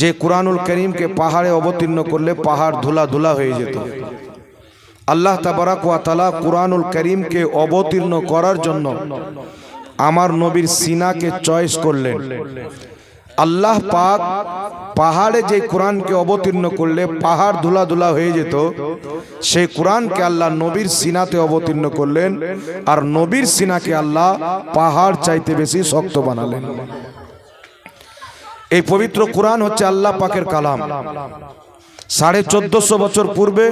যে কুরআনুল কারীমকে পাহাড়ে অবতীর্ণ করলে পাহাড় ধুলা ধুলা হয়ে যেত। আল্লাহ তাবারাক ওয়া তাআলা কুরআনুল কারীমকে অবতীর্ণ করার জন্য আমার নবীর সিনাকে চয়েস করলেন। আল্লাহ পাক পাহাড়ে যে কোরআনকে অবতীর্ণ করলে পাহাড় ধুলা ধুলা হয়ে যেত, সেই কোরআনকে আল্লাহ নবীর সিনাতে অবতীর্ণ করলেন, আর নবীর সিনাকে আল্লাহ পাহাড় চাইতে বেশি শক্ত বানালেন। এই পবিত্র কোরআন হচ্ছে আল্লাহ পাকের কালাম। 1450 বছর পূর্বে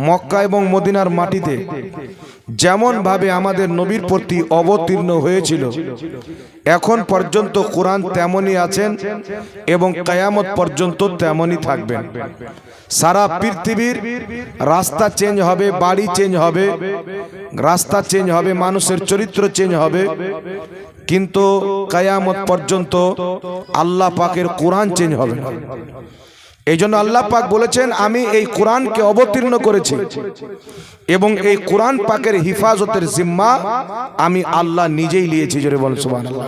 মক্কা এবং মদিনার মাটিতে যেমন ভাবে আমাদের নবীর প্রতি অবতীর্ণ হয়েছিল, এখন পর্যন্ত কোরআন তেমনই আছেন এবং কিয়ামত পর্যন্ত তেমনই থাকবেন। সারা পৃথিবীর রাস্তা চেঞ্জ হবে, বাড়ি চেঞ্জ হবে, রাস্তা চেঞ্জ হবে, মানুষের চরিত্র চেঞ্জ হবে, কিন্তু কিয়ামত পর্যন্ত আল্লাহ পাকের কোরআন চেঞ্জ হবে না। এই জন্য আল্লাহ পাক বলেছেন, আমি এই কোরআনকে অবতীর্ণ করেছি এবং এই কোরআন পাকের হিফাজতের জিম্মা আমি আল্লাহ নিজেই নিয়েছি। জোরে বল সুবহানাল্লাহ।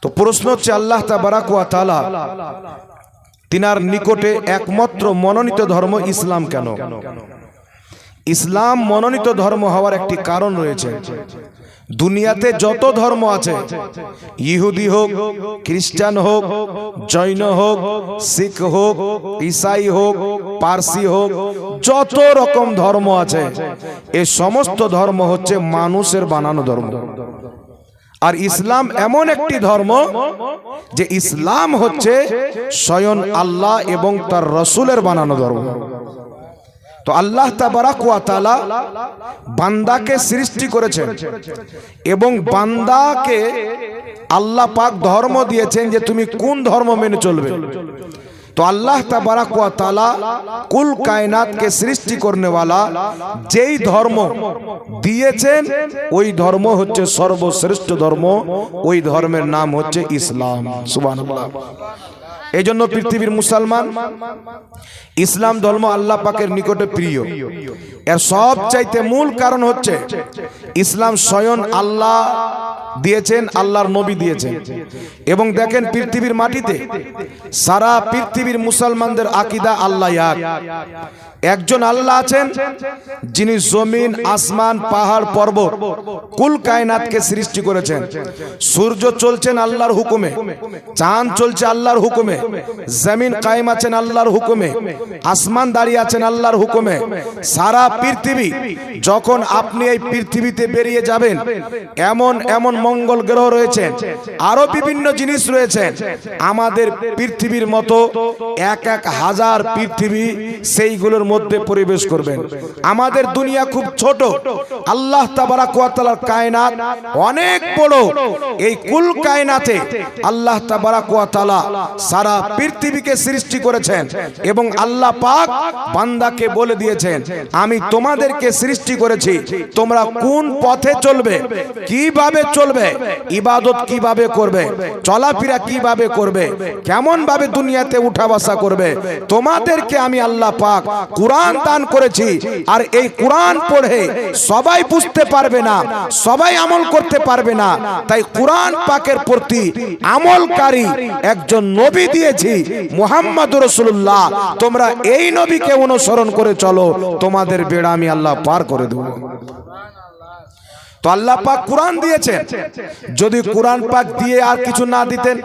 তো প্রশ্ন হচ্ছে, আল্লাহ তাবারাক ওয়া তাআলা তিনার নিকটে একমাত্র মনোনীত ধর্ম ইসলাম কেন? ইসলাম মনোনীত ধর্ম হওয়ার একটি কারণ রয়েছে। দুনিয়াতে যত ধর্ম আছে, ইহুদি হোক, খ্রিস্টান হোক, জৈন হোক, শিখ হোক, ঈসাই হোক, পারসি হোক, যত রকম ধর্ম আছে, এই সমস্ত ধর্ম হচ্ছে মানুষের বানানো ধর্ম। আর ইসলাম এমন একটি ধর্ম যে ইসলাম হচ্ছে স্বয়ং আল্লাহ এবং তার রাসূলের বানানো ধর্ম। তো আল্লাহ তাবারাক ওয়া তাআলা বান্দাকে সৃষ্টি করেছেন এবং বান্দাকে আল্লাহ পাক ধর্ম দিয়েছেন যে তুমি কোন ধর্ম মেনে চলবে। তো আল্লাহ তাবারাক ওয়া তাআলা কুল কায়নাতকে সৃষ্টি করনে वाला যেই ধর্ম দিয়েছেন ওই ধর্ম হচ্ছে সর্বশ্রেষ্ঠ ধর্ম, ওই ধর্মের নাম হচ্ছে ইসলাম। সুবহানাল্লাহ। এই জন্য পৃথিবীর মুসলমান ইসলাম ধর্ম আল্লাহ পাকের নিকটে প্রিয়। এর সবচাইতে মূল কারণ হচ্ছে ইসলাম স্বয়ং আল্লাহ দিয়েছেন, আল্লাহর নবী দিয়েছেন। এবং দেখেন পৃথিবীর মাটিতে সারা পৃথিবীর মুসলমানদের আকীদা আল্লাহ এক। একজন আল্লাহ আছেন যিনি জমিন, আসমান, পাহাড়, পর্বত, কুল কায়নাতকে সৃষ্টি করেছেন। সূর্য চলছেন আল্লাহর হুকুমে, চাঁদ চলছে আল্লাহর হুকুমে, জমিন কায়েম আছেন আল্লাহর হুকুমে, আসমান দাঁড়িয়ে আছেন আল্লাহর হুকুমে। সারা পৃথিবী যখন আপনি এই পৃথিবীতে বেরিয়ে যাবেন, এমন এমন মঙ্গল গ্রহ রয়েছে, আরো বিভিন্ন জিনিস রয়েছে। আমাদের পৃথিবীর মতো এক এক হাজার পৃথিবী সেইগুলোর মধ্যে পরিবেশ করবেন। আমাদের দুনিয়া খুব ছোট, আল্লাহ তাবারাক ওয়া তাআলার কায়নাত অনেক বড়। এই কুল কায়নাতে আল্লাহ তাবারাক ওয়া তাআলা সারা পৃথিবীকে সৃষ্টি করেছেন এবং আল্লাহ পাক বান্দাকে বলে দিয়েছেন, আমি তোমাদেরকে সৃষ্টি করেছি, তোমরা কোন পথে চলবে, কিভাবে চলবে, ইবাদত কিভাবে করবে, চলাফেরা কিভাবে করবে, কেমন ভাবে দুনিয়াতে উঠা বসা করবে, তোমাদেরকে আমি আল্লাহ পাক কোরআন দান করেছি। আর এই কোরআন পড়ে সবাই বুঝতে পারবে না, সবাই আমল করতে পারবে না, তাই কোরআন পাকের প্রতি আমলকারী একজন নবী দিয়েছি, মুহাম্মদুর রাসূলুল্লাহ। তোমরা এই নবীকে অনুসরণ করে চলো, তোমাদের বেড়া আমি আল্লাহ পার করে দেব। তো আল্লাহ পাক কোরআন দিয়েছেন। যদি কোরআন পাক দিয়ে আর কিছু না দিতেন,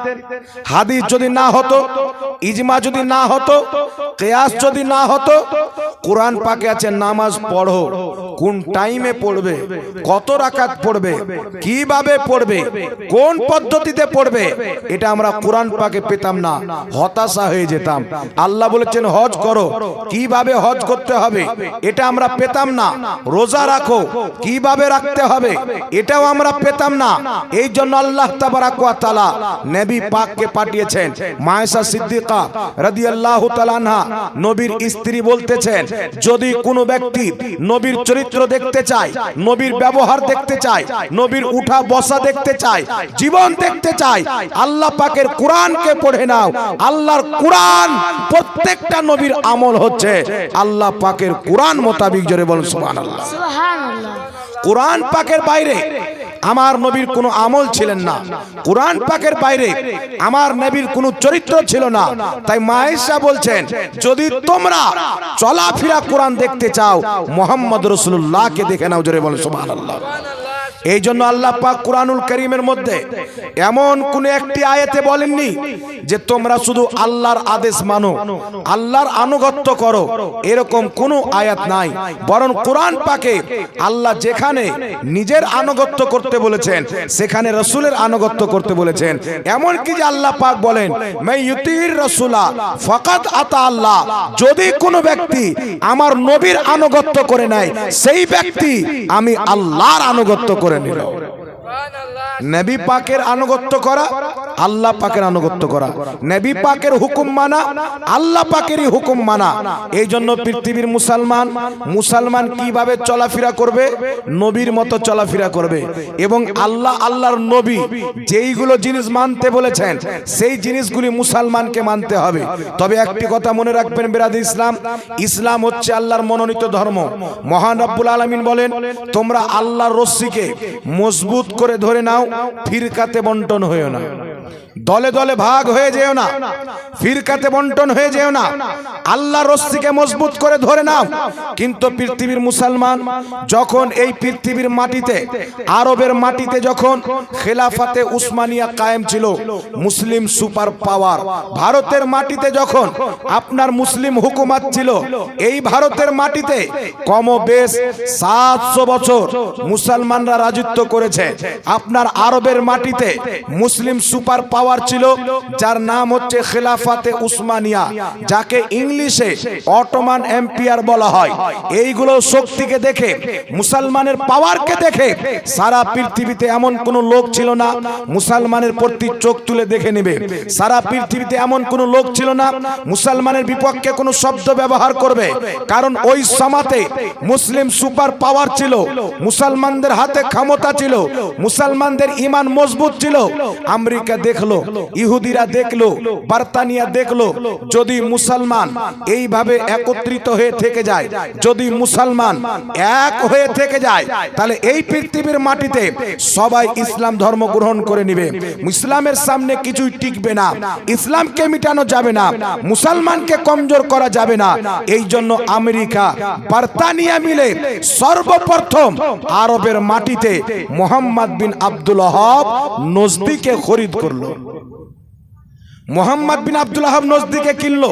হাদিস যদি না হতো, ইজমা যদি না হতো, কিয়াস যদি না হতো, কোরআন পাকে আছে নামাজ পড়ো, কোন টাইমে পড়বে, কত রাকাত পড়বে, কিভাবে পড়বে, কোন পদ্ধতিতে পড়বে, এটা আমরা কোরআন পাকে পেতাম না, হতাশা হয়ে যেতাম। আল্লাহ বলেছেন হজ করো, কিভাবে হজ করতে হবে এটা আমরা পেতাম না। রোজা রাখো, কিভাবে রাখতে হবে এটাও আমরা পেতাম না। এই জন্য আল্লাহ তাবারাক ওয়া তাআলা নবী পাককে পাঠিয়েছেন। মায়েশা সিদ্দিকা রাদিয়াল্লাহু তাআলা আনহা নবীর স্ত্রী বলতেছেন, যদি কোনো ব্যক্তি নবীর চরিত্র দেখতে চায়, নবীর ব্যবহার দেখতে চায়, নবীর উঠা বসা দেখতে চায়, জীবন দেখতে চায়, আল্লাহ পাকের কোরআনকে পড়ে নাও। আল্লাহর কোরআন প্রত্যেকটা নবীর আমল হচ্ছে আল্লাহ পাকের কোরআন মোতাবেক। জোরে বলুন সুবহানাল্লাহ। সুবহানাল্লাহ। কোরআন পাকের বাইরে আমার নবীর কোনো আমল ছিলেন না, কোরআন পাকের বাইরে আমার নবীর কোনো চরিত্র ছিল না। তাই মা আয়েশা বলছেন, যদি তোমরা চলাফেরা কোরআন দেখতে চাও মুহাম্মদ রাসূলুল্লাহকে দেখে নাও। জোরে বলো সুবহানাল্লাহ। এই জন্য আল্লাহ পাক কুরআনুল কারীমের মধ্যে এমন কোন একটি আয়াতে বলেননি যে তোমরা শুধু আল্লাহর আদেশ মানো, আল্লাহর আনুগত্য করো, এরকম কোনো আয়াত নাই। বরং কোরআন পাকে আল্লাহ যেখানে নিজের আনুগত্য করতে বলেছেন সেখানে রাসূলের আনুগত্য করতে বলেছেন। এমন কি যে আল্লাহ পাক বলেন, মা ইউতির রাসূলা ফাকাদ আতা আল্লাহ, যদি কোনো ব্যক্তি আমার নবীর আনুগত্য করে নেয় সেই ব্যক্তি আমি আল্লাহর আনুগত্য করে নিল। নবী পাকের আনুগত্য করা, আল্লাহ পাকের আনুগত্য করা, নবী পাকের হুকুম মানা, আল্লাহ পাকেরই হুকুম মানা। এই জন্য পৃথিবীর মুসলমান কিভাবে চলাফেরা করবে? নবীর মতো চলাফেরা করবে। এবং আল্লাহর নবী যেইগুলো জিনিস মানতে বলেছেন সেই জিনিসগুলি মুসলমানকে মানতে হবে। তবে একটি কথা মনে রাখবেন বিরাদর ইসলাম হচ্ছে আল্লাহর মনোনীত ধর্ম। মহান রব্বুল আলামিন বলেন, তোমরা আল্লাহর রশ্মিকে মজবুত করে ধরে নাও, ফিরকাতে বন্টন হয়েও না, দলে দলে ভাগ হয়ে যেও না, ফিরকাতে বন্টন হয়ে যেও না। আল্লাহর রশ্মিকে মজবুত করে ধরে নাও। কিন্তু পৃথিবীর মুসলমান যখন এই পৃথিবীর মাটিতে, আরবের মাটিতে যখন খেলাফতে উসমানিয়া কায়েম ছিল, মুসলিম সুপার পাওয়ার, ভারতের মাটিতে যখন আপনার মুসলিম হুকুমত ছিল, এই ভারতের মাটিতে কমবেশ 700 বছর মুসলমানরা রাজত্ব করেছে। আপনার আরবের মাটিতে মুসলিম সুপার পাওয়ার ছিল, যার নাম হচ্ছে খেলাফতে উসমানিয়া, যাকে ইংলিশে অটোমান এম্পায়ার বলা হয়। এইগুলো শক্তিকে দেখে, মুসলমানের পাওয়ারকে দেখে সারা পৃথিবীতে এমন কোন লোক ছিল না মুসলমানের প্রতি চোখ তুলে দেখে নেবে। সারা পৃথিবীতে এমন কোন লোক ছিল না মুসলমানের বিপক্ষে কোনো শব্দ ব্যবহার করবে। কারণ ওই সমাতে মুসলিম সুপার পাওয়ার ছিল, মুসলমানদের হাতে ক্ষমতা ছিল, মুসলমানদের ঈমান মজবুত ছিল। আমেরিকা দেখলো, ইহুদিরা দেখলো, বার্তানিয়া দেখলো, যদি মুসলমান এইভাবে একত্রিত হয়ে থেকে যায়, যদি মুসলমান এক হয়ে থেকে যায়, তাহলে এই পৃথিবীর মাটিতে সবাই ইসলাম ধর্ম গ্রহণ করে নেবে। ইসলামের সামনে কিছুই টিকবে না, ইসলামকে মিটানো যাবে না, মুসলমানকে কমজোর করা যাবে না। এই জন্য আমেরিকা, বার্তানিয়া মিলে সর্বপ্রথম আরবের মাটিতে মোহাম্মদ বিন আব্দুল ওয়াহাব নজদিকে খরিদ করলো। মোহাম্মদ বিন আব্দুল ওয়াহাব নজদিকে কিনলো।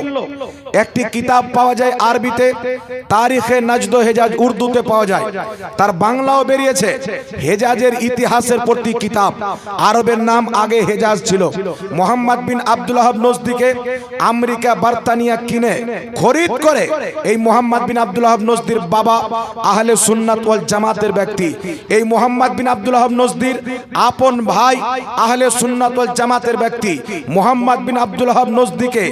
একটি কিতাব পাওয়া যায় আরবিতে, তারিখে নাজদ হেজাজ, উর্দুতে পাওয়া যায়, তার বাংলাও বেরিয়েছে। হেজাজের ইতিহাসের প্রতি কিতাব, আরবের নাম আগে হেজাজ ছিল। মোহাম্মদ বিন আব্দুল ওয়াহাব নজদিকে আমেরিকা, বার্তানিয়া কিনে খরিদ করে। এই মোহাম্মদ বিন আব্দুল ওয়াহাব নজদির বাবা আহলে সুন্নাত ওয়াল জামাতের ব্যক্তি। এই মোহাম্মদ বিন আব্দুল ওয়াহাব নজদির আপন ভাই আহলে সুন্নাত ওয়াল জামাতের ব্যক্তি। মোহাম্মদ বিন আব্দুল ওয়াহাব নজদিকে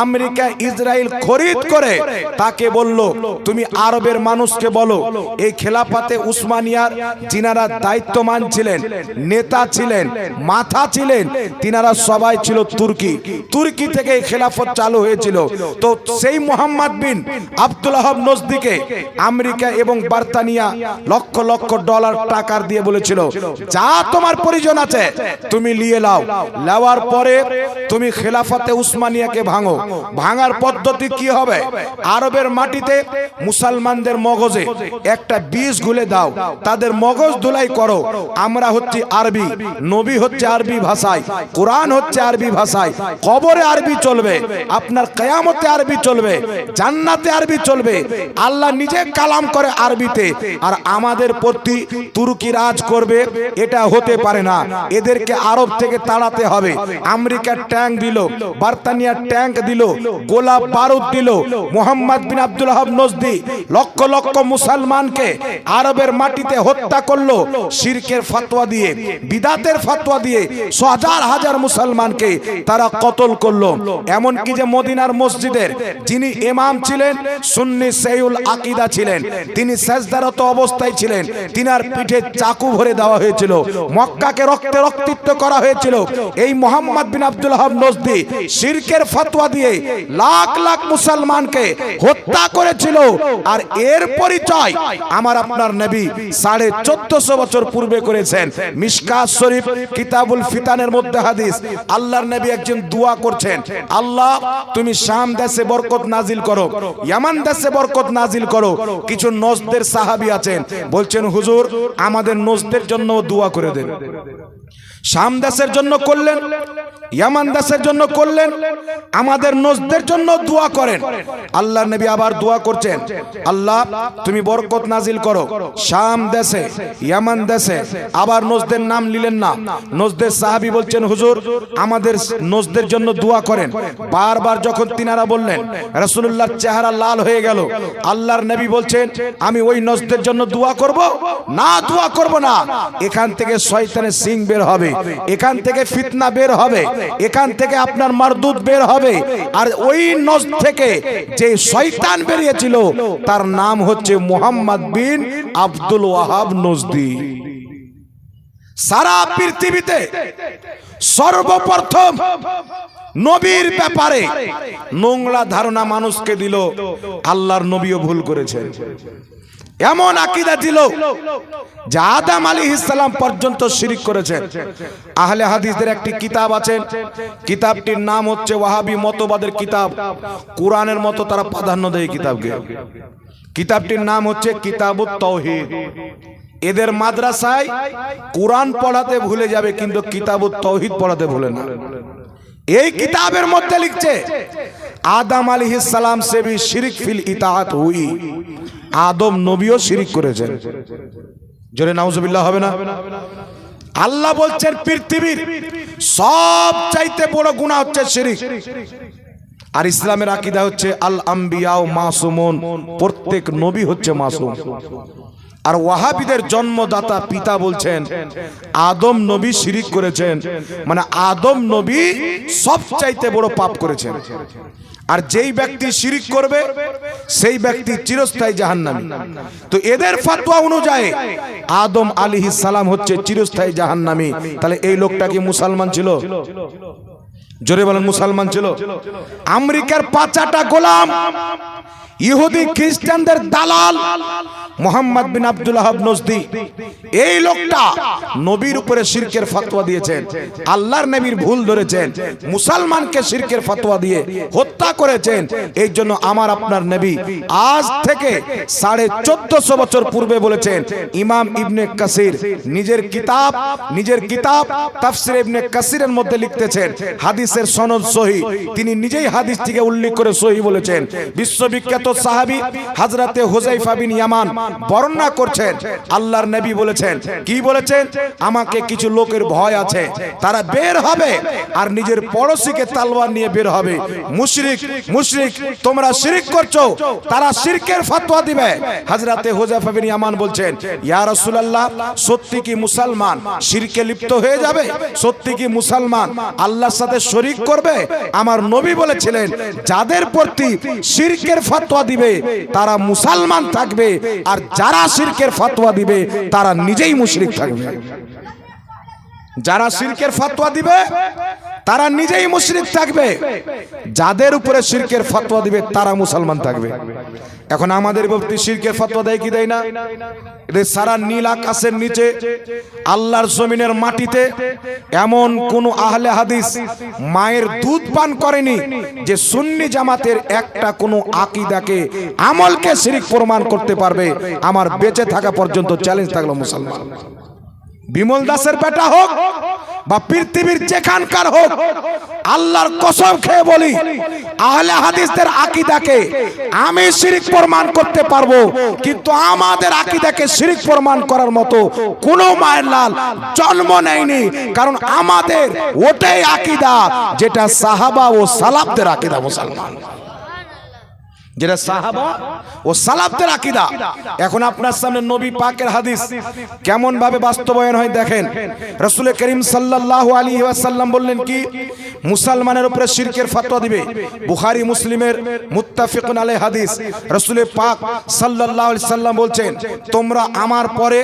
আমেরিকা, ইসরায়েল খরিদ করে তাকে বলল, তুমি আরবের মানুষকে বলো এই খেলাফতে উসমানিয়ার যিনারা দায়িত্বমান ছিলেন, নেতা ছিলেন, মাথা ছিলেন, তিনারা সবাই ছিল তুর্কি থেকে এই খেলাফত চালু হয়েছিল। তো সেই মোহাম্মদ বিন আব্দুল ওয়াহাব নজদিকে আমেরিকা এবং বার্তানিয়া লক্ষ লক্ষ ডলার টাকা দিয়ে বলেছিল, যা তোমার প্রয়োজন আছে তুমি নিয়ে নাও। নেওয়ার পরে তুমি খেলাফতে উসমানিয়াকে ভাঙো। ভাঙার পদ্ধতি কি হবে? আরবের মাটিতে মুসলমানদের মগজে একটা বীজ গুলে দাও, তাদের মগজ ধুলাই করো। আমরা হচ্ছে আরবি, নবী হচ্ছে আরবি ভাষায়, কোরআন হচ্ছে আরবি ভাষায়, কবরে আরবি চলবে, আপনার কিয়ামতে আরবি চলবে, জান্নাতে আরবি চলবে। আল্লাহ নিজে কালাম করে আরবিতে, আর আমাদের প্রতি তুর্কি রাজ করবে, এটা হতে পারে না। এদেরকে আরব থেকে তাড়াতে হবে। আমেরিকার ট্যাঙ্ক দিল, বার্তানিয়া ট্যাঙ্ক দিল, গোলা বারুদ দিল। মোহাম্মদ বিন আব্দুল ওয়াহাব নজদি লক্ষ লক্ষ মুসলমানকে আরবের মাটিতে হত্যা করলো, শিরকের ফতোয়া দিয়ে, বিদাতের ফতোয়া দিয়ে হাজার হাজার মুসলমানকে তারা কতল করলো। এমন কি যে মদিনার মসজিদের যিনি ইমাম ছিলেন, সুন্নি সহিউল আকীদা ছিলেন, তিনি সেজদারত অবস্থায় ছিলেন, তিনার পিঠে চাকু ভরে দেওয়া হয়েছিল, মক্কাকে রক্তে রক্তিত করা হয়েছিল। এই মোহাম্মদ বিন আব্দুল ওয়াহাব নজদি নজদি শিরকের ফতোয়া দিয়ে লাখ লাখ মুসলমানকে হত্যা করেছিল। আর এর পরিচয় আমার আপনার নবী 1450 বছর পূর্বে করেছেন। মিশকাত শরীফ কিতাবুল ফিতানের মধ্যে হাদিস, আল্লাহর নবী একজন দোয়া করছেন, আল্লাহ তুমি শাম দেশে বরকত নাজিল করো, ইয়ামান দেশে বরকত নাজিল করো। কিছু নজদের সাহাবী আছেন, বলছেন হুজুর আমাদের নজদের জন্য দোয়া করে দেন। শাম দেশের জন্য করলেন, ইয়ামান দেশের জন্য করলেন, আমাদের নজদের জন্য দোয়া করেন। আল্লাহর নবী আবার দোয়া করছেন, আল্লাহ তুমি বরকত নাজিল করো শাম দেশে, ইয়ামান দেশে। আবার নজদের নাম নিলেন না। নজদের সাহাবী বলছেন হুজুর আমাদের নজদের জন্য দোয়া করেন। বারবার যখন তিনারা বললেন, রাসূলুল্লাহর চেহারা লাল হয়ে গেল। আল্লাহর নবী বলছেন আমি ওই নজদের জন্য দোয়া করব না? দোয়া করব না। এখান থেকে শয়তানের সিং বের হবে, এখান থেকে ফিতনা বের হবে, এখান থেকে আপনার মারদুদ বের হবে। আর ওই নজদ থেকে যে শয়তান বেরিয়েছিল তার নাম হচ্ছে মুহাম্মদ বিন আব্দুল ওয়াহাব নজদি। সারা পৃথিবীতে সর্বপ্রথম নবীর ব্যাপারে নোংরা ধারণা মানুষকে দিল, আল্লাহর নবীও ভুল করেছেন। এমন আকীদা দিল যে আদম আলাইহিস সালাম পর্যন্ত শিরক করেছেন। আহলে হাদিসদের একটি কিতাব আছে, কিতাবটির নাম হচ্ছে ওয়াহাবি মতবাদের কিতাব। কোরআনের মতো তারা প্রাধান্য দেয় কিতাবকে। কিতাবটির নাম হচ্ছে কিতাবুত তাওহীদ। এদের মাদ্রাসায় কোরআন পড়াতে ভুলে যাবে কিন্তু কিতাবুত তাওহীদ পড়াতে ভুলে না। এই কিতাবের মধ্যে লিখছে আদম আলাইহিস সালাম সে ভি শিরক ফিল ইতাআত হুই, আদম নবীও শিরক করেছেন। জোরে নাউজুবিল্লাহ হবে না? আল্লাহ বলছেন পৃথিবীর সব চাইতে বড় গুনাহ হচ্ছে শিরক। আর ইসলামের আকীদা হচ্ছে আল আম্বিয়াউ মাসুমুন, প্রত্যেক নবী হচ্ছে মাসুম। আর ওয়াহাবিদের জন্মদাতা পিতা বলছেন আদম নবী শিরক করেছেন, মানে আদম নবী সবচাইতে বড় পাপ করেছেন। আর যেই ব্যক্তি শিরক করবে সেই ব্যক্তি চিরস্থায়ী জাহান্নামী। তো এদের ফতোয়া অনুযায়ী আদম আলাইহিস সালাম হচ্ছে চিরস্থায়ী জাহান্নামী। তাহলে এই লোকটা কি মুসলমান ছিল? জোরে বলেন মুসলমান ছিল? আমেরিকার পাচাটা গোলাম, ইহুদি খ্রিস্টানদের দালাল মুহাম্মদ বিন আব্দুল ওয়াহাব নজদি, এই লোকটা নবীর উপরে শিরকের ফতোয়া দিয়েছেন, আল্লাহর নবীর ভুল ধরেছেন, মুসলমানকে শিরকের ফতোয়া দিয়ে হত্যা করেছেন। এই জন্য আমার আপনার নবী আজ থেকে 1450 বছর পূর্বে বলেছেন। ইমাম ইবনে কাসির নিজের কিতাব তাফসীর ইবনে কাসিরের মধ্যে লিখতেছেন হাদিসের সনদ সহিহ, তিনি নিজেই হাদিসটিকে উল্লেখ করে সহিহ বলেছেন। বিশ্ববিখ্যাত সাহাবী হযরতে হুযায়ফা বিন ইয়ামান বর্ণনা করছেন, আল্লাহর নবী বলেছেন, কি বলেছেন? আমাকে কিছু লোকের ভয় আছে, তারা বের হবে আর নিজের পড়োশীকে তলোয়ার নিয়ে বের হবে। মুশরিক মুশরিক তোমরা শিরক করছো, তারা শিরকের ফতোয়া দিবে। হযরতে হুযায়ফা বিন ইয়ামান বলছেন, ইয়া রাসূলুল্লাহ সত্যি কি মুসলমান শিরকে লিপ্ত হয়ে যাবে? সত্যি কি মুসলমান আল্লাহর সাথে শরীক করবে? আমার নবী বলেছিলেন যাদের প্রতি শিরকের ফতোয়া দিবে তারা মুসলমান থাকবে, আর যারা শিরকের ফতোয়া দিবে তারা নিজেই মুশরিক থাকবে। যারা শিরকের ফতোয়া দিবে তারা নিজেই মুশরিক থাকবে, যাদের উপরে শিরকের ফতোয়া দিবে তারা মুসলমান থাকবে। এখন আমাদের ব্যক্তি শিরকের ফতোয়া দেয় কি দেয় না? এদের সারা নীল আকাশের নিচে আল্লাহর জমিনের মাটিতে এমন কোন আহলে হাদিস মায়ের দুধ পান করেনি যে সুন্নি জামাতের একটা কোন আকীদাকে আমলকে শিরক প্রমাণ করতে পারবে। আমার বেঁচে থাকা পর্যন্ত চ্যালেঞ্জ থাকলো মুসলমান, বিমল দাসের বেটা হোক বা পৃথিবীর যেখানকার হোক, আল্লাহর কসম খেয়ে বলি আহলে হাদিসদের আকীদাকে আমি শিরক প্রমাণ করতে পারবো, কিন্তু আমাদের আকীদাকে শিরক প্রমাণ করার মতো কোনো মায়ের লাল জন্ম নেয়নি। কারণ আমাদের ওটাই আকীদা যেটা সাহাবা ও সালাফদের আকীদা। মুসলমান যেটা সাহাবা ও সালাফদের আকীদা। এখন আপনার সামনে নবী পাকের হাদিস কেমন ভাবে বাস্তবায়ন হয় দেখেন। রাসূল করিম সাল্লাল্লাহু আলাইহি ওয়াসাল্লাম বললেন কি, মুসলমানের উপরে শিরকের ফতোয়া দিবে। বুখারী মুসলিমের মুত্তাফিকুন আলাইহি হাদিস। রাসূল পাক সাল্লাল্লাহু আলাইহি সাল্লাম বলছেন, তোমরা আমার পরে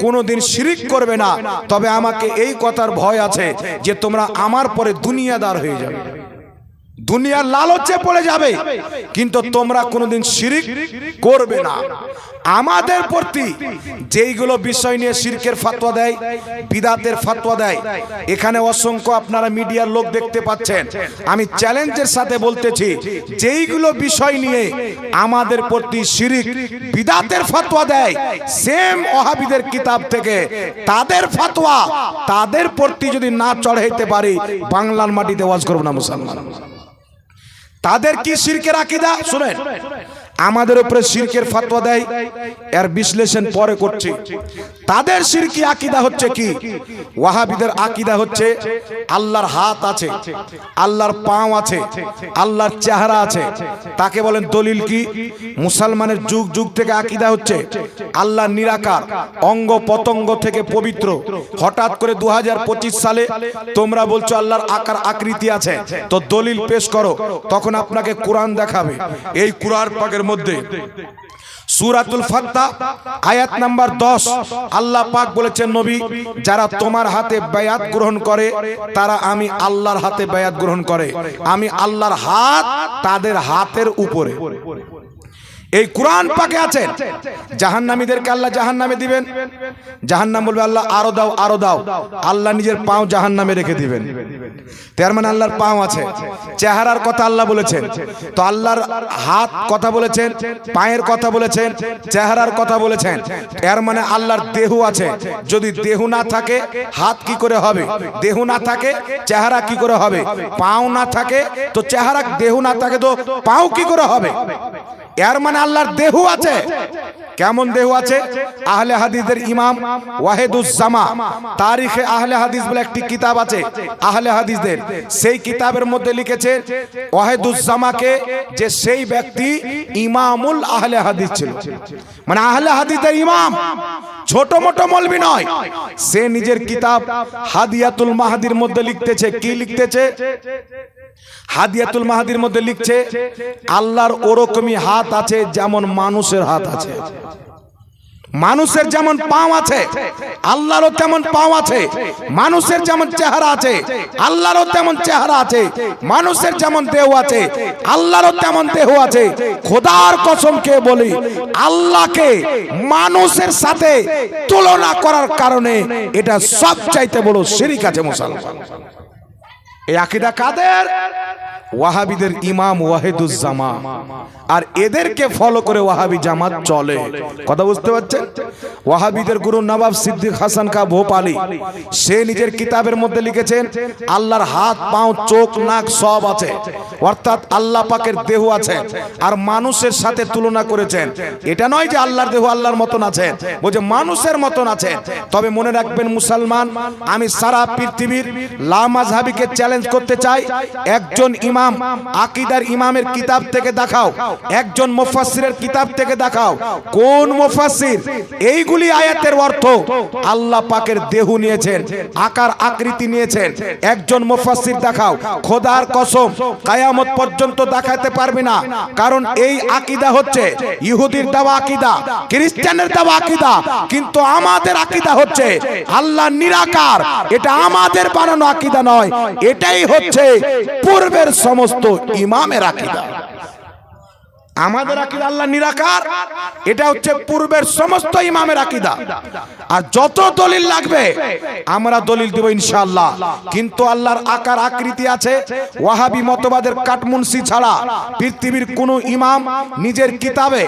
কোনোদিন শিরক করবে না, তবে আমাকে এই কথার ভয় আছে যে তোমরা আমার পরে দুনিয়াদার হয়ে যাবে, দুনিয়ার লালচে পড়ে যাবে, কিন্তু তোমরা কোনোদিন শিরক করবে না। আমাদের প্রতি যেইগুলো বিষয় নিয়ে শিরকের ফতোয়া দেয়, বিদআতের ফতোয়া দেয়, এখানে অসংখ্য আপনারা মিডিয়ার লোক দেখতে পাচ্ছেন। আমি চ্যালেঞ্জের সাথে বলতেছি, যেইগুলো বিষয় নিয়ে আমাদের প্রতি শিরক বিদআতের ফতোয়া দেয়, সেম ওয়াহাবিদের কিতাব থেকে তাদের ফতোয়া তাদের প্রতি যদি না চড়াইতে পারি, বাংলার মাটিতে ওয়াজ করব না মুসলমান। তাদের কি শিরকের আকীদা শুনেন, আমাদের উপরে শিরকের ফতোয়া দেয়, এর বিশ্লেষণ পরে করছি। তাদের শিরকি আকীদা হচ্ছে কি, ওয়াহাবিদের আকীদা হচ্ছে আল্লাহর হাত আছে, আল্লাহর পাও আছে, আল্লাহর চেহারা আছে। তাকে বলেন দলিল কি? মুসলমানের যুগ যুগ থেকে আকীদা হচ্ছে আল্লাহ নিরাকার, অঙ্গ পতঙ্গ থেকে পবিত্র। হঠাৎ করে 2025 সালে তোমরা বলছো আল্লাহর আকার আকৃতি আছে, তো দলিল পেশ করো। তখন আপনাকে কোরআন দেখাবে। এই কোরআন পাকের মধ্যে সূরাতুল ফাতহ আয়াত নাম্বার 10 আল্লাহ পাক বলেছেন, নবী যারা তোমার হাতে বায়াত গ্রহণ করে তারা আমি আল্লাহর হাতে বায়াত গ্রহণ করে, আমি আল্লাহর হাত তাদের হাতের উপরে। এই কোরআন পাকে আছে জাহান্নামীদেরকে আল্লাহ জাহান্নামে দিবেন, জাহান্নাম বলবে আল্লাহ আরো দাও আরো দাও, আল্লাহ নিজের পাও জাহান্নামে রেখে দিবেন। তার মানে আল্লাহর পাও আছে। চেহারার কথা আল্লাহ বলেছেন, তো আল্লাহর হাত কথা বলেছেন, পায়ের কথা বলেছেন, চেহারার কথা বলেছেন। এর মানে আল্লাহর দেহ আছে। যদি দেহ না থাকে হাত কি করে হবে? দেহ না থাকে চেহারা কি করে হবে? পাও না থাকে তো চেহারা, দেহ না থাকে তো পাও কি করে হবে? এর মানে আল্লাহর দেহ আছে। কেমন দেহ আছে? আহলে হাদিসের ইমাম ওয়াহিদুজ্জামা তারিখে আহলে হাদিস বলে একটি কিতাব আছে আহলে হাদিসদের, সেই কিতাবের মধ্যে লিখেছে ওয়াহিদুজ্জামাকে যে সেই ব্যক্তি ইমামুল আহলে হাদিস ছিল, মানে আহলে হাদিসের ইমাম, ছোট মোটো মৌলবি নয়। সে নিজের কিতাব হাদিয়াতুল মাহদির মধ্যে লিখতেছে, কি লিখতেছে? হাদিয়াতুল মাহদির মধ্যে লিখছে আল্লাহর ওরকমই হাত আছে যেমন মানুষের হাত আছে। মানুষের যেমন পাও আছে আল্লাহরও তেমন পাও আছে, মানুষের যেমন চেহারা আছে আল্লাহরও তেমন চেহারা আছে, মানুষের যেমন দেহ আছে আল্লাহরও তেমন দেহ আছে। খোদার কসম খেয়ে বলি, আল্লাহকে মানুষের সাথে তুলনা করার কারণে এটা সবচাইতে বড় শিরক আছে মুসলমান। এই আকীদা কাদের? ওয়াহাবিদের ইমাম ওয়াহিদুজ্জামা। আর এদেরকে ফলো করে ওয়াহাবি জামাত চলে। কথা বুঝতে পারছেন? ওয়াহাবিদের গুরু নবাব সিদ্দিক হাসান কা ভোপালী, সে নিজের কিতাবের মধ্যে লিখেছেন আল্লাহর হাত পাও চোখ নাক সব আছে, অর্থাৎ আল্লাহ পাকের দেহ আছে। আর মানুষের সাথে তুলনা করেছেন। এটা নয় যে আল্লাহর দেহ আল্লাহর মতন আছে, বলছে মানুষের মতন আছে। তবে মনে রাখবেন মুসলমান, আমি সারা পৃথিবীর লামাযহাবিকে চ্যালেঞ্জ করতে চাই, একজন ইমাম আকীদার ইমামের কিতাব থেকে দেখাও, একজন মুফাসসিরের কিতাব থেকে দেখাও, কোন মুফাসসির এইগুলি আয়াতের অর্থ আল্লাহ পাকের দেহ নিয়েছেন, আকার আকৃতি নিয়েছেন, একজন মুফাসসির দেখাও। খোদার কসম কিয়ামত পর্যন্ত দেখাতে পারবে না। কারণ এই আকীদা হচ্ছে ইহুদির দেওয়া আকীদা, খ্রিস্টানের দেওয়া আকীদা, কিন্তু আমাদের আকীদা হচ্ছে আল্লাহ নিরাকার। এটা আমাদের বানানো আকীদা নয়, এটাই হচ্ছে পূর্বের সমস্ত ইমামের আকীদা। আমাদের আকীদা আল্লাহ নিরাকার, এটা হচ্ছে পূর্বের সমস্ত ইমামের আকীদা। আর যত দলিল লাগবে আমরা দলিল দেব ইনশাআল্লাহ। কিন্তু আল্লাহর আকার আকৃতি আছে, ওয়াহাবি মতবাদের কাটমুনসি ছাড়া পৃথিবীর কোন ইমাম নিজের কিতাবে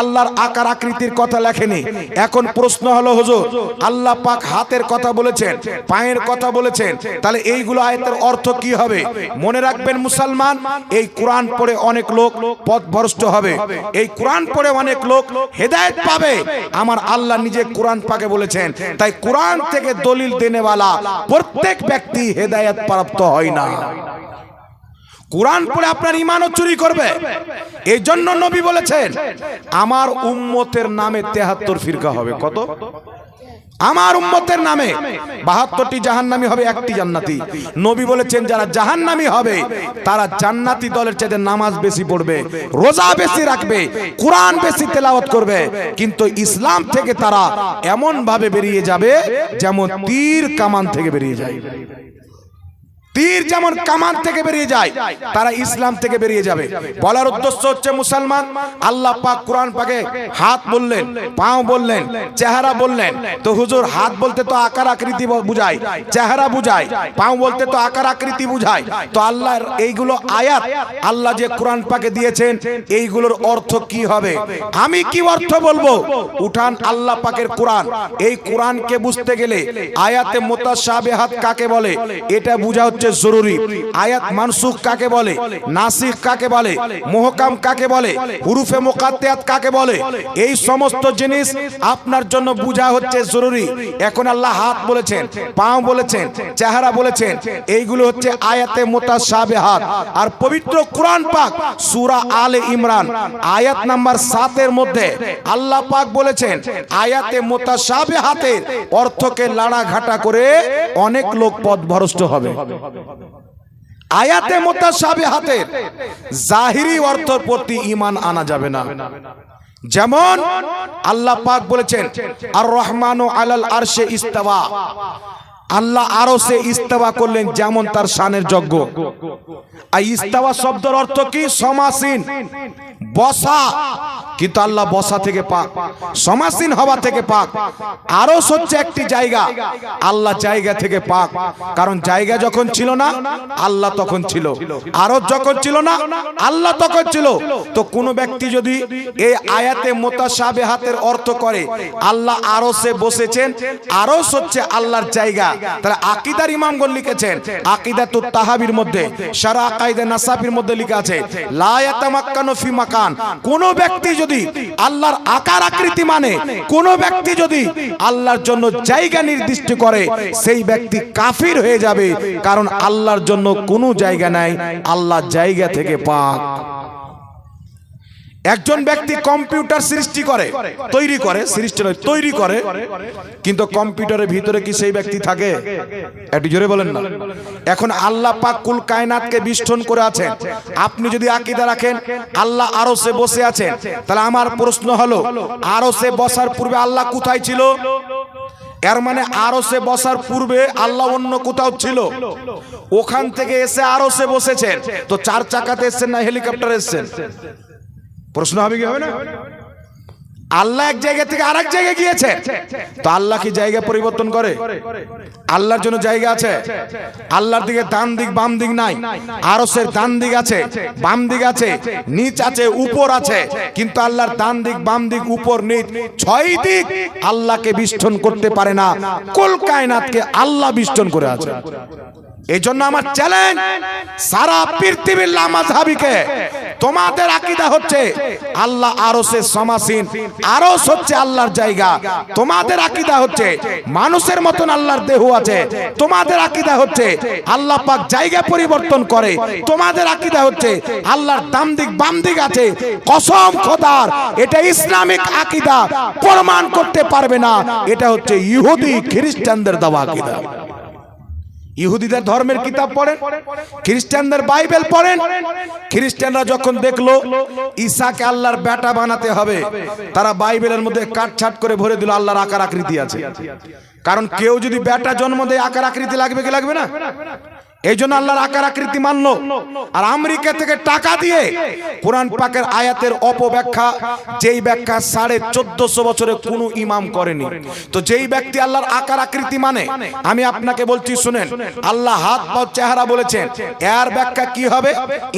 আল্লাহর আকার আকৃতির কথা লেখেনি। এখন প্রশ্ন হলো, হুজুর আল্লাহ পাক হাতের কথা বলেছেন, পায়ের কথা বলেছেন, তাহলে এইগুলো আয়াতের অর্থ কি হবে? মনে রাখবেন মুসলমান, এই কোরআন পড়ে অনেক লোক পথভ্রষ্ট হবে, এই কোরআন পড়ে অনেক লোক হেদায়েত পাবে। আমার আল্লাহ নিজে কোরআন পাকে বলেছেন, তাই কোরআন থেকে দলিল দেনেওয়ালা প্রত্যেক ব্যক্তি হেদায়েত প্রাপ্ত হয় না। কোরআন পড়ে আপনার ঈমানও চুরি করবে। এই জন্য নবী বলেছেন আমার উম্মতের নামে 73 ফিরকা হবে। কত? আমার উম্মতের নামে 72টি জাহান্নামী হবে, 1টি জান্নাতি। নবী বলেছেন যারা জাহান্নামী হবে তারা জান্নাতি দলের চাইতে নামাজ বেশি পড়বে, রোজা বেশি রাখবে, কোরআন বেশি তেলাওয়াত করবে, কিন্তু ইসলাম থেকে তারা এমন ভাবে বেরিয়ে যাবে যেমন তীর কামান থেকে বেরিয়ে যায়। তীর যেমন কামান থেকে বেরিয়ে যায়, তারা ইসলাম থেকে বেরিয়ে যাবে। বলার উদ্দেশ্য হচ্ছে মুসলমান, আল্লাহ পাক কোরআন পাকে হাত বললেন, পাও বললেন, চেহারা বললেন। তো হুজুর হাত বলতে তো আকার আকৃতি বুঝায়, চেহারা বুঝায়, পাও বলতে তো আকার আকৃতি বুঝায়। তো আল্লাহর এইগুলো আয়াত আল্লাহ যে কোরআন পাকে দিয়েছেন এইগুলোর অর্থ কি হবে? আমি কি অর্থ বলবো? উঠান আল্লাহ পাকের কোরআন। এই কোরআনকে বুঝতে গেলে আয়াতে মুতাশাবিহাত কাকে বলে এটা বুঝা হচ্ছে জরুরি। আয়াত মানসুখ কাকে বলে, নাসিখ কাকে বলে, মুহকাম কাকে বলে, হুরুফে মুকাত্তায়াত কাকে বলে, এই সমস্ত জিনিস আপনার জন্য বুঝা হচ্ছে জরুরি। এখন আল্লাহ হাত বলেছেন, পাও বলেছেন, চেহারা বলেছেন, এইগুলো হচ্ছে আয়াতে মুতাশাবিহাত। আর পবিত্র কোরআন পাক সূরা আলে ইমরান আয়াত নাম্বার 7 এর মধ্যে আল্লাহ পাক বলেছেন আয়াতে মুতাশাবিহাতের অর্থকে লাড়াঘাটা করে অনেক লোক পথভ্রষ্ট হবে। আয়াতে মুতাশাবিহাতের জাহিরি অর্থের প্রতি ঈমান আনা যাবে না। যেমন আল্লাহ পাক বলেছেন আর রহমানু আলাল আরশে ইস্তাওয়া, আল্লাহ আরশে ইস্তাওয়া করলেন যেমন তার শানের যোগ্য। আর ইস্তাওয়া শব্দের অর্থ কি? সমাসীন, বসা। কিন্তু আল্লাহ বসা থেকে পাক, সমাসীন হওয়া থেকে পাক। আরশ হচ্ছে একটি জায়গা, আল্লাহ জায়গা থেকে পাক। কারণ জায়গা যখন ছিল না আল্লাহ তখন ছিল, আরশ যখন ছিল না আল্লাহ তখন ছিল। তো কোন ব্যক্তি যদি এই আয়াতে মুতাশাবিহাতের অর্থ করে আল্লাহ আরশে বসেছেন, আরশ হচ্ছে আল্লাহর জায়গা, তাহলে আকীদার ইমামগণ লিখেছেন আকীদাতুত তাহাবির মধ্যে, শারা আকাইদে নাসাফির মধ্যে লেখা আছে লা ইয়াতামাক্কানু ফি মাকান। কোন ব্যক্তি যদি আল্লাহর আকার আকৃতি মানে, কোন ব্যক্তি যদি আল্লাহর জন্য জায়গা নির্দিষ্ট করে সেই ব্যক্তি কাফির হয়ে যাবে। কারণ আল্লাহর জন্য কোনো জায়গা নাই, আল্লাহ জায়গা থেকে পাক। একজন ব্যক্তি কম্পিউটার সৃষ্টি করে, তৈরি করে, সৃষ্টি নয় তৈরি করে, কিন্তু কম্পিউটারের ভিতরে কি সেই ব্যক্তি থাকে? একটু জোরে বলেন না। এখন আল্লাহ পাক কুল কায়নাতকে বিষ্টন করে আছেন। আপনি যদি আকীদা রাখেন আল্লাহ আরশে বসে আছেন, তাহলে আমার প্রশ্ন হলো আরশে বসার পূর্বে আল্লাহ কোথায় ছিল? এর মানে আরশে বসার পূর্বে আল্লাহ অন্য কোথাও ছিল, ওখান থেকে এসে আরশে বসেছেন। তো 4 চাকাতে এসেছেন না হেলিকপ্টারে এসেছেন? প্রশ্ন হবে কি হবে না? আল্লাহ এক জায়গা থেকে আরেক জায়গায় গিয়েছে, তো আল্লাহ কি জায়গা পরিবর্তন করে? আল্লাহর জন্য জায়গা আছে। আল্লাহর দিকে ডান দিক বাম দিক নাই, আরশের ডান দিক আছে, বাম দিক আছে, নিচ আছে, উপর আছে। কিন্তু আল্লাহর ডান দিক বাম দিক উপর নিচ 6 দিক আল্লাহকে বিষ্টন করতে পারে না, কুল কায়নাতকে আল্লাহ বিষ্টন করে আছে। এই জন্য আমার চ্যালেঞ্জ সারা পৃথিবীর লামাযহাবিকে, তোমাদের আকীদা হচ্ছে আল্লাহ আরশে সমাসীন, আরশ হচ্ছে আল্লাহর জায়গা। তোমাদের আকীদা হচ্ছে মানুষের মতন আল্লাহর দেহ আছে। তোমাদের আকীদা হচ্ছে আল্লাহ পাক জায়গা পরিবর্তন করে। তোমাদের আকীদা হচ্ছে আল্লাহর ডান দিক বাম দিক আছে। কসম খোদার, এটা ইসলামিক আকীদা, প্রমাণ করতে পারবে না। এটা হচ্ছে ইহুদি খ্রিস্টানদের দেওয়া আকীদা। ইহুদিদের ধর্মের কিতাব পড়েন, খ্রিস্টানদের বাইবেল পড়েন। খ্রিস্টানরা যখন দেখলো ঈসাকে আল্লাহর বেটা বানাতে হবে, তারা বাইবেলের মধ্যে কাটছাট করে ভরে দিল আল্লাহর আকার আকৃতি আছে। কারণ কেউ যদি বেটা জন্ম দেয় আকার আকৃতি লাগবে কি লাগবে না? এই জন্য আল্লাহর আকার আকৃতি মানলো। আর আমেরিকা থেকে টাকা দিয়ে কোরআন পাকের আয়াতের অপব্যাখ্যা, যেই ব্যাখ্যা 1450 বছরে কোনো ইমাম করেনি। তো যেই ব্যক্তি আল্লাহর আকার আকৃতি মানে, আমি আপনাকে বলছি শুনেন, আল্লাহ হাত পা চেহারা বলেছেন, এর ব্যাখ্যা কি হবে?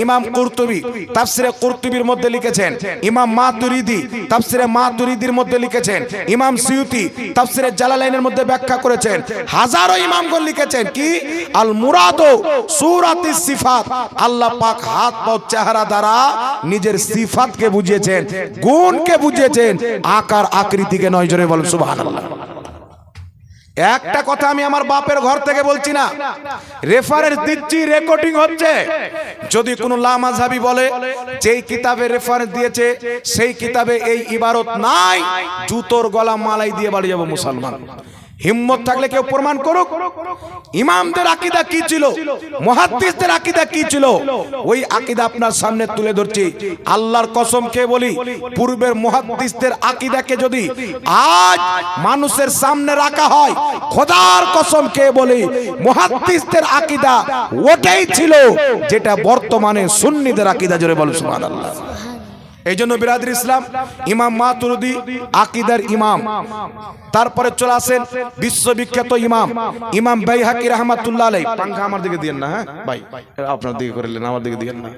ইমাম কুরতুবী তাফসিরে কুরতুবীর মধ্যে লিখেছেন, ইমাম মাতুরিদি তাফসিরে মাতুরিদির মধ্যে লিখেছেন, ইমাম সিয়ুতি তাফসিরে জালালাইনের মধ্যে ব্যাখ্যা করেছেন, হাজারো ইমামগণ লিখেছেন কি আল মুরাদ সূরাতি সিফাত। আল্লাহ পাক হাত পা চেহারা দ্বারা নিজের সিফাতকে বুঝিয়েছেন, গুণকে বুঝিয়েছেন, আকার আকৃতিকে নয়। জোরে বলেন সুবহানাল্লাহ। একটা কথা আমি আমার বাপের ঘর থেকে বলছি না, রেফারেন্স দিচ্ছি, রেকর্ডিং হচ্ছে। যদি কোনো লামাযহাবী বলে যেই কিতাবে রেফারেন্স দিয়েছে সেই কিতাবে এই ইবারত নাই, জুতোর গলা মালাই দিয়ে বাড়ি যাব মুসলমান। হিম্মত থাকলে কেউ প্রমাণ করুক। ইমামদের আকীদা কি ছিল, মুহাদ্দিসদের আকীদা কি ছিল, ওই আকীদা আপনার সামনে তুলে ধরছি। আল্লাহর কসম খেয়ে বলি, পূর্বের মুহাদ্দিসদের আকীদাকে যদি আজ মানুষের সামনে রাখা হয়, খোদার কসম খেয়ে বলি মুহাদ্দিসদের আকীদা ওটাই ছিল যেটা বর্তমানে সুন্নিদের আকীদা। জোরে বলো সুবহানাল্লাহ। এই জন্য বিরাদর ইসলাম, ইমাম মাতুরিদি আকীদার ইমাম। তারপরে চলে আসেন বিশ্ববিখ্যাত ইমাম ইমাম বাইহাকি রাহমাতুল্লাহ আলাইহি। পাঙ্খা আমার দিকে দিয়েন না, হ্যাঁ ভাই, আপনার দিকে করেলেন, আমার দিকে দিয়েন না।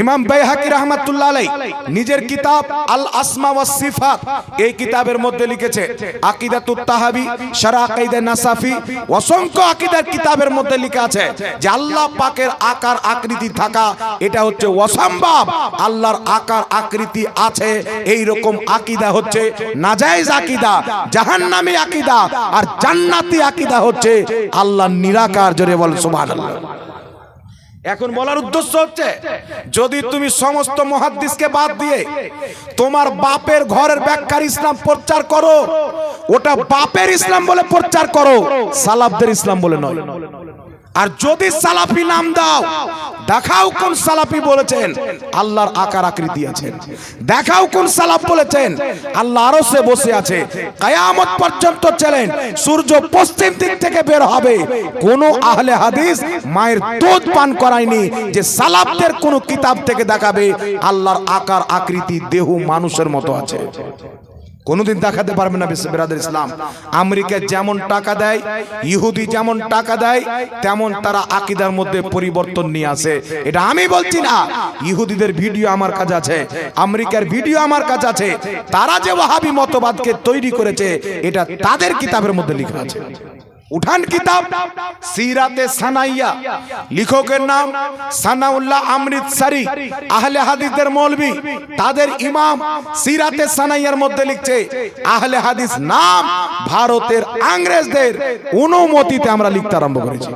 ইমাম বাইহাকি রাহমাতুল্লাহ আলাইহি নিজের কিতাব আল আসমা ওয়াস সিফাত, এই কিতাবের মধ্যে লিখেছে আকীদাতুত তাহাবি, শারহ আকিদা নাসাফি, অসংখ্য আকীদার কিতাবের মধ্যে লেখা আছে যে আল্লাহ পাকের আকার আকৃতি থাকা এটা হচ্ছে অসম্ভব। আল্লাহর আকার আকৃতি আছে, এই রকম আকীদা হচ্ছে নাজায়েজ আকীদা, জাহান্নামী আকীদা, আর জান্নাতি আকীদা হচ্ছে আল্লাহর নিরাকার। জোরে বল সুবহানাল্লাহ। এখন বলার উদ্দেশ্য হচ্ছে, যদি তুমি সমস্ত মুহাদ্দিসকে বাদ দিয়ে তোমার বাপের ঘরের ব্যাখ্যার ইসলাম প্রচার করো, ওটা বাপের ইসলাম বলে প্রচার করো, সালাফদের ইসলাম বলে নয়। আর যদি সালাফি নাম দাও, দেখাও কোন সালাফি বলেছেন আল্লাহর আকার আকৃতি আছে, দেখাও কোন সালাফ বলেছেন আল্লাহ আরশে বসে আছে। কিয়ামত পর্যন্ত চলেন, সূর্য পশ্চিম দিক থেকে বের হবে, কোন আহলে হাদিস মায়ের দুধ পান করায়নি যে সালাফদের কোন কিতাব থেকে দেখাবে আল্লাহর আকার আকৃতি দেহ মানুষের মতো আছে। কোনদিন দেখাতে পারবে না। বিরাদর ইসলাম, আমেরিকা যেমন টাকা দেয়, ইহুদি যেমন টাকা দেয়, তেমন তারা আকীদার মধ্যে পরিবর্তন নিয়ে আসে। এটা আমি বলছি না, ইহুদিদের ভিডিও আমার কাছে আছে, আমেরিকার ভিডিও আমার কাছে আছে। তারা যে ওয়াহাবি মতবাদকে তৈরি করেছে এটা তাদের কিতাবের মধ্যে লেখা আছে। উঠান কিতাব সিরাতে সানাইয়া, লেখকের নাম সানাউল্লাহ অমৃতসরি, আহলে হাদিসদের মৌলভী, তাদের ইমাম সিরাতে সানাইয়ার মধ্যে লিখছে আহলে হাদিস নাম ভারতের ইংরেজদের অনুমতিতে আমরা লিখতে আরম্ভ করেছি।